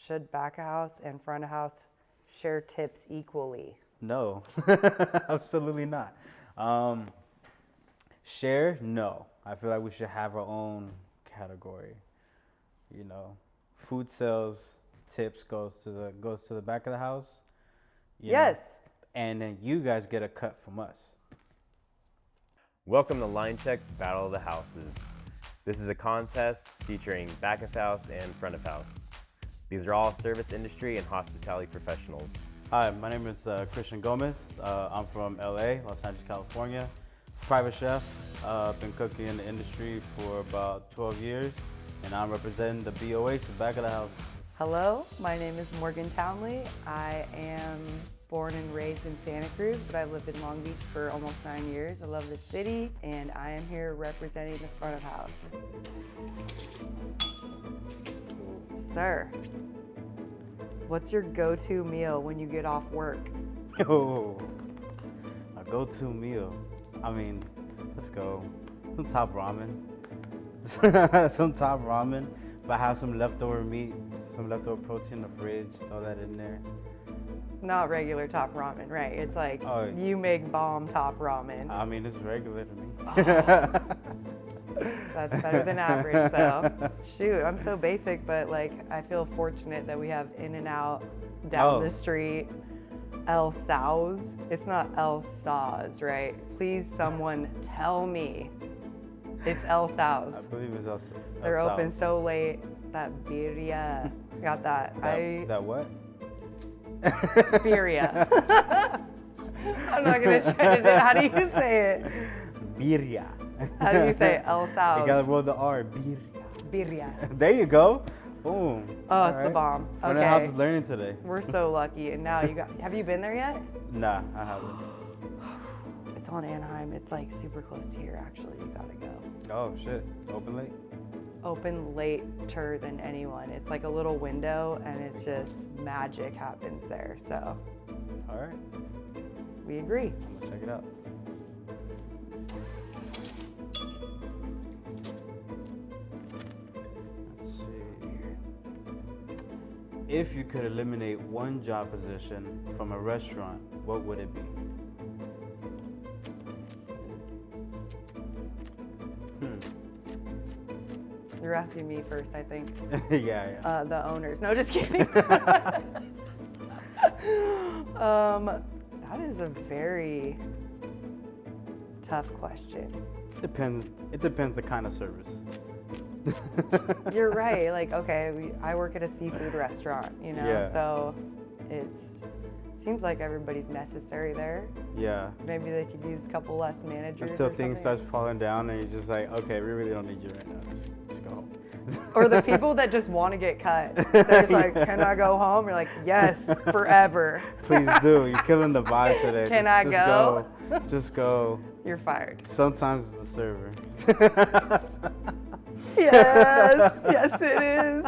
Should back of house and front of house share tips equally? No, absolutely not. Share? No. I feel like we should have our own category. You know, food sales tips goes to the back of the house. You know, Yes. and then you guys get a cut from us. Welcome to Line Check's Battle of the Houses. This is a contest featuring back of house and front of house. These are all service industry and hospitality professionals. Hi, my name is Christian Gomez. I'm from LA, Los Angeles, California. Private chef. Been cooking in the industry for about 12 years, and I'm representing the BOH, the back of the house. Hello, my name is Morgan Townley. I am born and raised in Santa Cruz, but I've lived in Long Beach for almost 9 years. I love the city, and I am here representing the front of house. Sir, what's your go-to meal when you get off work? Oh, a go-to meal. I mean, let's go. Some top ramen. Some top ramen. If I have some leftover meat, some leftover protein in the fridge, throw that in there. Not regular top ramen, right? It's like you make bomb top ramen. I mean, it's regular to me. That's better than average, though. Shoot, I'm so basic, but like I feel fortunate that we have In-N-Out down the street. El Sauz. It's not El Sauz, right? Please, someone tell me. It's El Sauz. I believe it's El They're Sauz. open so late. That birria. Got that. That what? Birria. I'm not gonna try to do. How do you say it? Birria. How do you say El Sauz? You gotta roll the R. Birria. Birria. There you go. Boom. Oh, it's the bomb. Front of the house is learning today. We're so lucky. And now you got. Have you been there yet? Nah, I haven't. It's on Anaheim. It's like super close to here. Actually, you gotta go. Oh shit. Open late. Open later than anyone. It's like a little window, and it's just magic happens there. So. All right. We agree. I'm gonna check it out. Let's see. If you could eliminate one job position from a restaurant, what would it be? You're asking me first, I think. Yeah. The owners. No, just kidding. That is a very tough question. It depends the kind of service. You're right. Like, okay, I work at a seafood restaurant, you know, Yeah. so seems like everybody's necessary there. Yeah. Maybe they could use a couple less managers. Until or things something. start falling down and you're just like, okay, we really don't need you right now. Just go home. Or the people that just want to get cut. They're just like, can I go home? You're like, yes, forever. Please do. You're killing the vibe today. Can I go? Just go. You're fired. Sometimes it's the server. Yes, yes it is.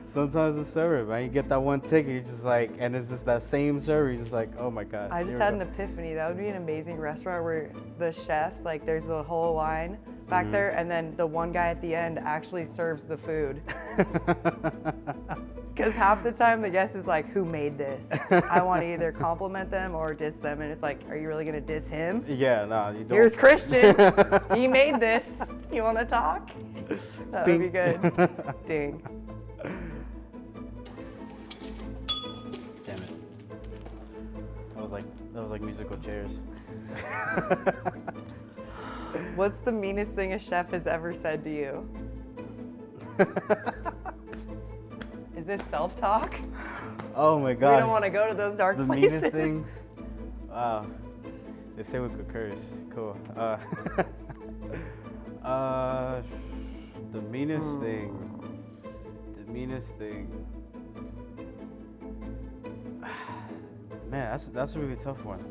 Sometimes it's the server, man. You get that one ticket, you're just like, and it's just that same server. You're just like, oh my God. I just had an epiphany. That would be an amazing restaurant where the chefs, like there's the whole line back there, and then the one guy at the end actually serves the food. Because half the time the guest is like, who made this? I want to either compliment them or diss them. And it's like, are you really going to diss him? Yeah, no, you don't. Here's Christian. He made this. You want to talk? That would be good. Ding. Damn it. That was like musical chairs. What's the meanest thing a chef has ever said to you? Is this self-talk? Oh my God. We don't want to go to those dark The places. meanest things. Wow. They say we could curse. Cool. The meanest thing. The meanest thing. Man, that's a really tough one.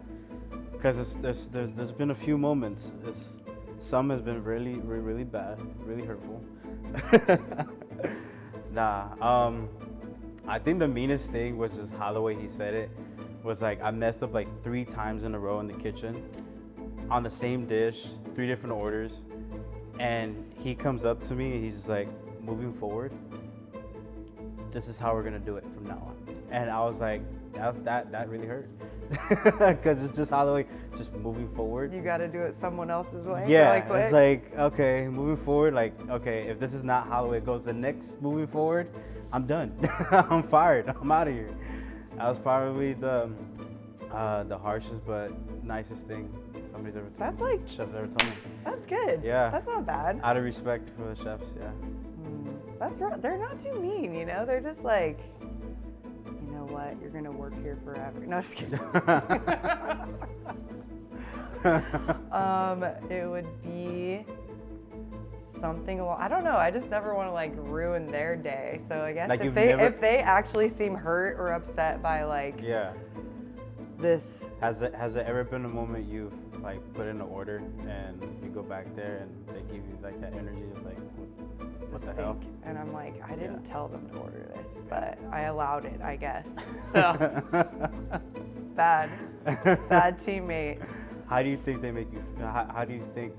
Because there's been a few moments. Some has been really, really, really bad, really hurtful. I think the meanest thing was just how the way he said it was like I messed up like 3 times in a row in the kitchen on the same dish, 3 different orders, and he comes up to me and he's just like, moving forward, this is how we're gonna do it from now on. And I was like, that really hurt, because it's just how just moving forward. You got to do it someone else's way. Yeah, really quick. it's like, okay, moving forward, like, okay, if this is not how it goes the next moving forward, I'm done. I'm fired. I'm out of here. That was probably the harshest but nicest thing somebody's ever told That's me. like- Chef's ever told me. That's good. Yeah. That's not bad. Out of respect for the chefs, yeah. That's right. They're not too mean, you know? They're just like, you know what? You're going to work here forever. No, just kidding. It would be something I don't know. I just never want to like ruin their day. So I guess Like if you've they never- if they actually seem hurt or upset by like Yeah. this. Has it ever been a moment you've like put in an order and you go back there and they give you like that energy? It's like, what the hell? stink. And I'm like, I didn't Yeah. tell them to order this, but I allowed it, I guess. So bad teammate. How do you think they make you? How do you think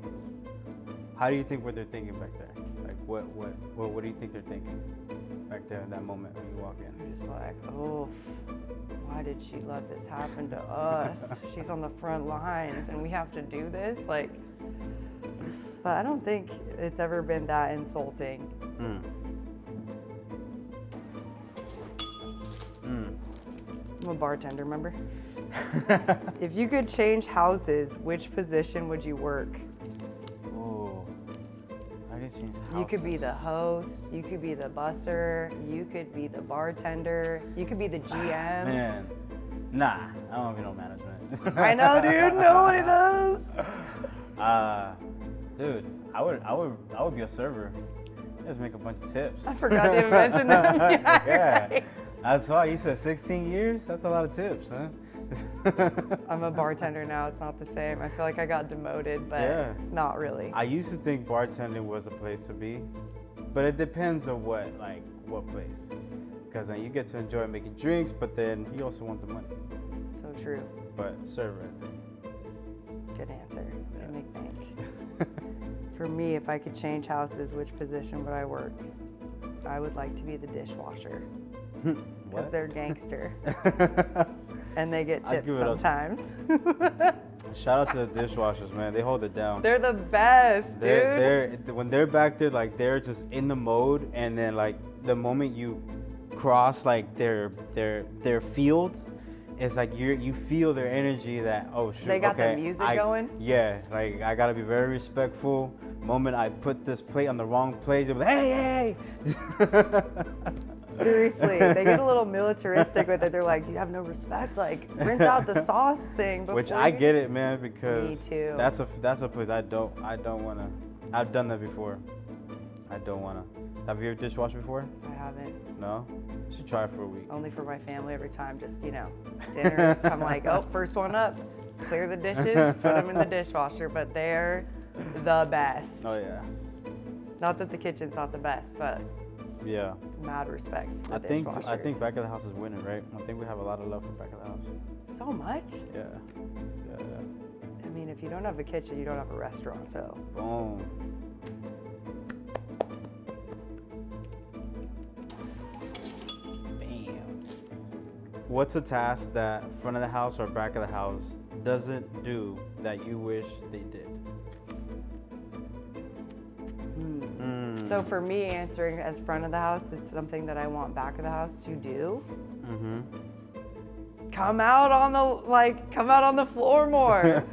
what they're thinking back there? Like what do you think they're thinking back there in that moment when you walk in? I'm just like, oh, why did she let this happen to us? She's on the front lines and we have to do this? Like, but I don't think it's ever been that insulting. I'm a bartender, remember? If you could change houses, which position would you work? Oh, I can change houses. You could be the host, you could be the busser, you could be the bartender, you could be the GM. Man, nah, I don't have no management. I know, dude. Nobody does. Dude, I would be a server. Just make a bunch of tips. I forgot to even mention them. Yeah. Right. That's why you said 16 years. That's a lot of tips, huh? I'm a bartender now. It's not the same. I feel like I got demoted, but Yeah. not really. I used to think bartending was a place to be, but it depends on what place. Because then you get to enjoy making drinks, but then you also want the money. So true. But server, I think. Good answer. Yeah. Didn't make bank. For me, if I could change houses, which position would I work? I would like to be the dishwasher. Because What? they're gangster. And they get I'll tips give it up. sometimes. Shout out to the dishwashers, man. They hold it down. They're the best, dude. They're when they're back there, like they're just in the mode, and then like the moment you cross like their field, it's like you feel their energy that, oh shoot, They got the okay, music going? Yeah, like I gotta be very respectful. Moment I put this plate on the wrong place, they're like, hey. Seriously, they get a little militaristic with it. They're like, do you have no respect? Like, rinse out the sauce thing before Which I you-" get it, man, because Me too. that's a place I don't wanna. I've done that before. I don't wanna. Have you ever dishwashed before? I haven't. No? You should try it for a week. Only for my family every time, just, dinners. I'm like, oh, first one up. Clear the dishes, put them in the dishwasher, but they're the best. Oh yeah. Not that the kitchen's not the best, but Yeah. mad respect for I the think dishwashers. Back of the House is winning, right? I think we have a lot of love for Back of the House. So much? Yeah. I mean, if you don't have a kitchen, you don't have a restaurant, so. Boom. Bam. What's a task that front of the house or back of the house doesn't do that you wish they did? So for me, answering as front of the house, it's something that I want back of the house to do. Mm-hmm. Come out on the floor more.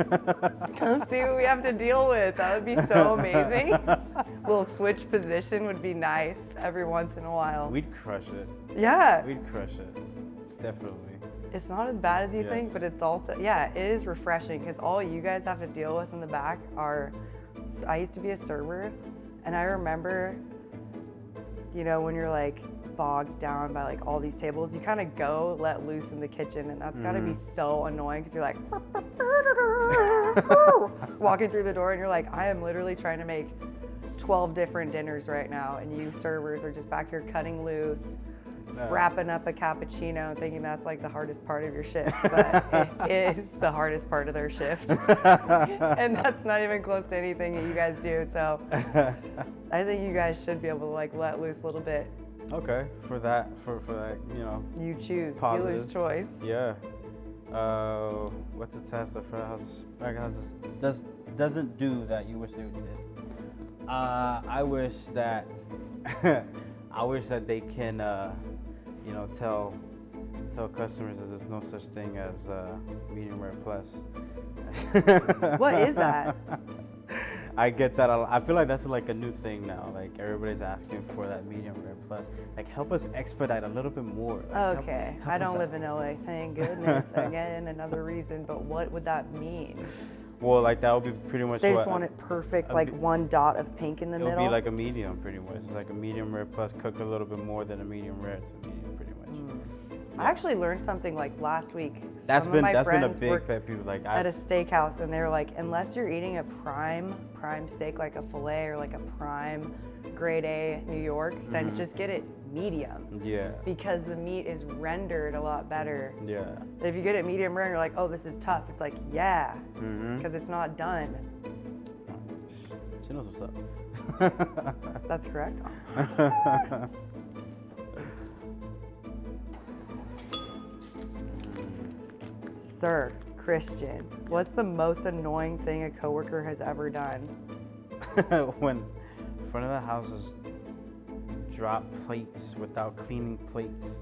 Come see what we have to deal with. That would be so amazing. Little switch position would be nice every once in a while. We'd crush it. Yeah. We'd crush it. Definitely. It's not as bad as you think, Yes. but it's also, yeah, it is refreshing because all you guys have to deal with in the back are, I used to be a server, and I remember, when you're like bogged down by like all these tables, you kind of go let loose in the kitchen, and that's gotta be so annoying because you're like, walking through the door, and you're like, I am literally trying to make 12 different dinners right now, and you servers are just back here cutting loose, wrapping up a cappuccino, thinking that's like the hardest part of your shift, but it is the hardest part of their shift. And that's not even close to anything that you guys do. So I think you guys should be able to like let loose a little bit Okay, for that, you know, You choose. Positive. Dealer's choice. yeah. What's a test that front house, back houses doesn't do that you wish they did? I wish that I wish that they can, you know, tell customers that there's no such thing as medium rare plus. What is that? I get that a lot. I feel like that's like a new thing now. Like everybody's asking for that medium rare plus. Like help us expedite a little bit more. Like, Okay, help I us don't out. live in LA, thank goodness. Again, another reason, but what would that mean? Well, like that would be pretty much They what just want it perfect, a like me- one dot of pink in the it would middle. be like a medium, pretty much. It's like a medium rare plus cooked a little bit more than a medium rare. It's a medium, pretty much. I actually learned something like last week. That's Some of my been a friends big work pet peeve. Like at a steakhouse, and they're like, unless you're eating a prime steak, like a fillet or like a prime grade A New York, then just get it medium, yeah, because the meat is rendered a lot better. yeah. But if you get it medium rare, you're like, oh, this is tough. It's like, yeah, Mm-hmm. because it's not done. She knows what's up. That's correct. Sir, Christian, what's the most annoying thing a coworker has ever done? When front of the houses drop plates without cleaning plates.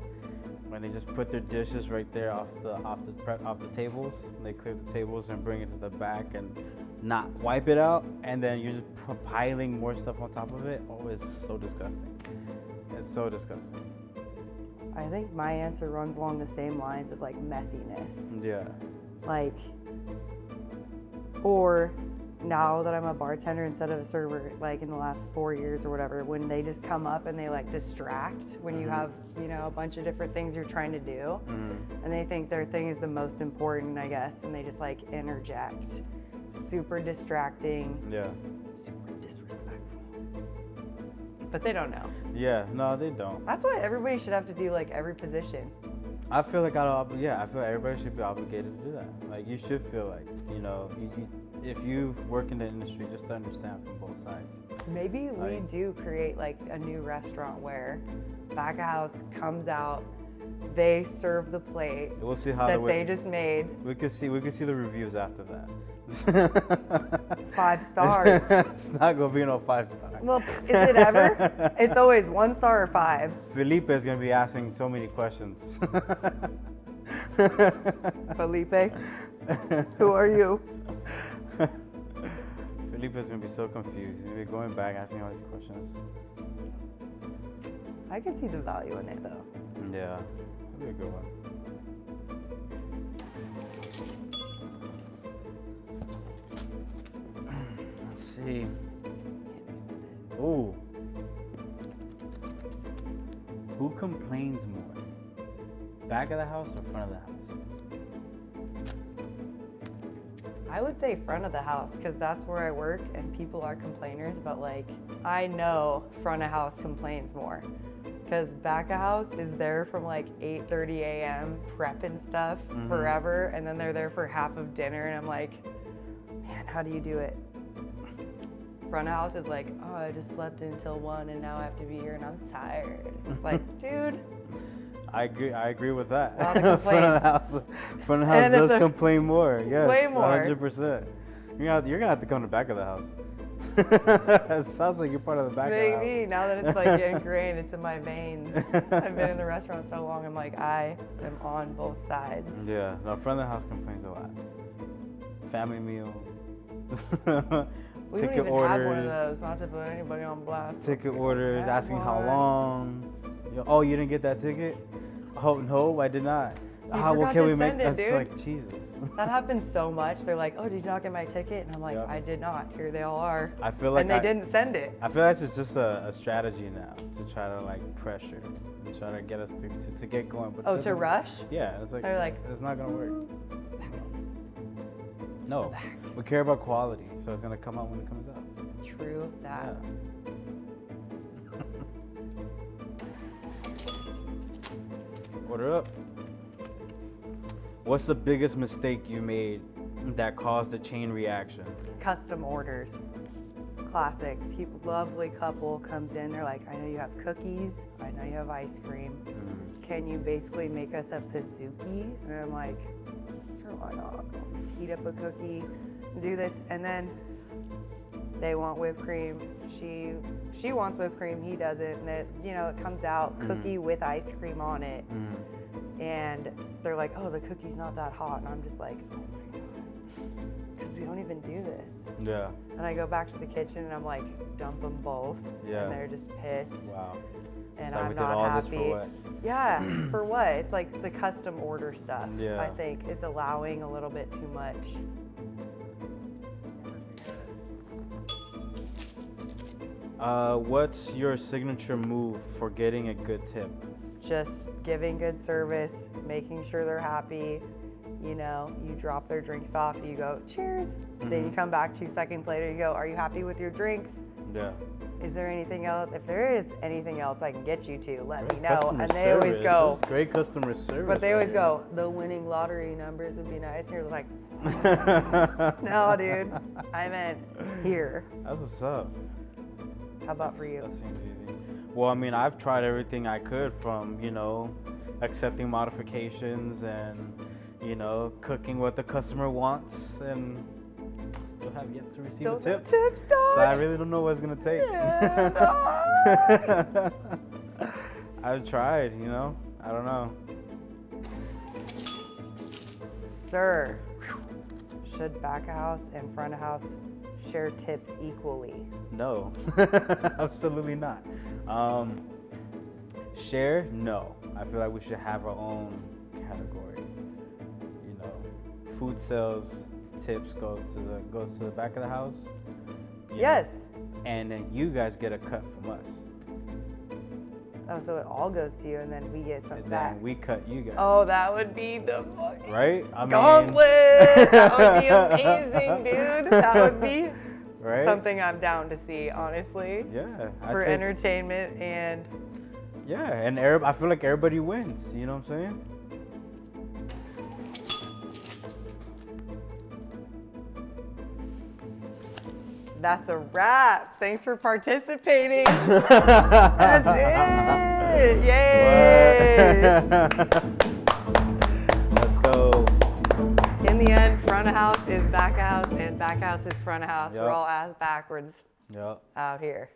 When they just put their dishes right there off the tables, they clear the tables and bring it to the back and not wipe it out, and then you're just piling more stuff on top of it. Oh, it's so disgusting. It's so disgusting. I think my answer runs along the same lines of like messiness. Yeah. Like, or now that I'm a bartender instead of a server, like in the last 4 years or whatever, when they just come up and they like distract when you have, you know, a bunch of different things you're trying to do, and they think their thing is the most important, I guess, and they just like interject. Super distracting, Yeah. super disrespectful. But they don't know. Yeah. No, they don't. That's why everybody should have to do like every position. I feel like I feel like everybody should be obligated to do that. Like you should feel like, you know, if you've worked in the industry, just to understand from both sides. Maybe we do create like a new restaurant where back of house comes out, they serve the plate We'll see how that they just made. we could see the reviews after that. 5 stars. It's not gonna be no 5-star. Well, is it ever? It's always 1 star or 5. Felipe is gonna be asking so many questions. Felipe, who are you? Felipe is gonna be so confused. He's gonna be going back asking all these questions. I can see the value in it though. Yeah, that'd be a good one. Let's see. Ooh. Who complains more? Back of the house or front of the house? I would say front of the house because that's where I work and people are complainers, but like I know front of house complains more because back of house is there from like 8:30 a.m. prepping stuff forever, and then they're there for half of dinner, and I'm like, man, how do you do it? Front of house is like, oh, I just slept until 1 and now I have to be here and I'm tired. It's like, dude. I agree with that. A lot of Front of the house And if does they're- complain more. Yes, Way more. 100%. You're gonna have to come to the back of the house. It sounds like you're part of the back of the house. Maybe now that it's like ingrained, it's in my veins. I've been in the restaurant so long, I'm like, I am on both sides. Yeah, no, front of the house complains a lot. Family meal. We don't Ticket even orders. have one of those, not to put anybody on blast. Ticket orders, have asking how one. long. Oh, you didn't get that ticket? Oh no, I did not. Well, forgot can to we make send it, that's dude. like Jesus. That happens so much. They're like, oh, did you not get my ticket? And I'm like, Yep. I did not. Here they all are. I feel like and they didn't send it. I feel like it's just a strategy now to try to like pressure and try to get us to get going. But it Oh, to doesn't- rush? Yeah, it's like They're it's not gonna work. No, we care about quality, so it's gonna come out when it comes out. True that. Yeah. Order up. What's the biggest mistake you made that caused a chain reaction? Custom orders. Classic. Lovely couple comes in. They're like, I know you have cookies. I now you have ice cream. Mm. Can you basically make us a pizookie? And I'm like, sure, why not? Just heat up a cookie, do this, and then they want whipped cream. She wants whipped cream, he doesn't, and it, you know, it comes out cookie with ice cream on it. And they're like, oh, the cookie's not that hot, and I'm just like, oh my god, because we don't even do this. Yeah. And I go back to the kitchen and I'm like, dump them both. Yeah. And they're just pissed. Wow. And So I'm we not did all happy. this for what? Yeah, for what? It's like the custom order stuff. Yeah. I think it's allowing a little bit too much. What's your signature move for getting a good tip? Just giving good service, making sure they're happy. You know, you drop their drinks off, you go, cheers. Then you come back 2 seconds later, you go, are you happy with your drinks? Yeah. Is there anything else? If there is anything else I can get you to, let me know. Customer And they always service. go, That's great customer service. but they right always go, the winning lottery numbers would be nice. And you're like, here. no, dude, I meant here. That's what's up. How about for you? That seems easy. Well, I mean, I've tried everything I could from, you know, accepting modifications and, you know, cooking what the customer wants, and still have yet to receive Still a tip. no tips, dog. So I really don't know what it's gonna take. Yeah, dog. I've tried, you know. I don't know. Sir, should back of house and front of house share tips equally? No, absolutely not. Share? No. I feel like we should have our own category. You know, food sales tips goes to the back of the house. you know, Yes. and then you guys get a cut from us. Oh, so it all goes to you and then we get some And back. then we cut you guys. Oh, that would be the fucking Right? I mean, gauntlet. That would be amazing, dude. That would be right? something I'm down to see, honestly. Yeah. For entertainment and Yeah, and I feel like everybody wins. You know what I'm saying? that's a wrap. Thanks for participating. That's it. Yay. Let's go. In the end, front of house is back of house and back of house is front of house. We're Yep. all ass backwards Yep. out here.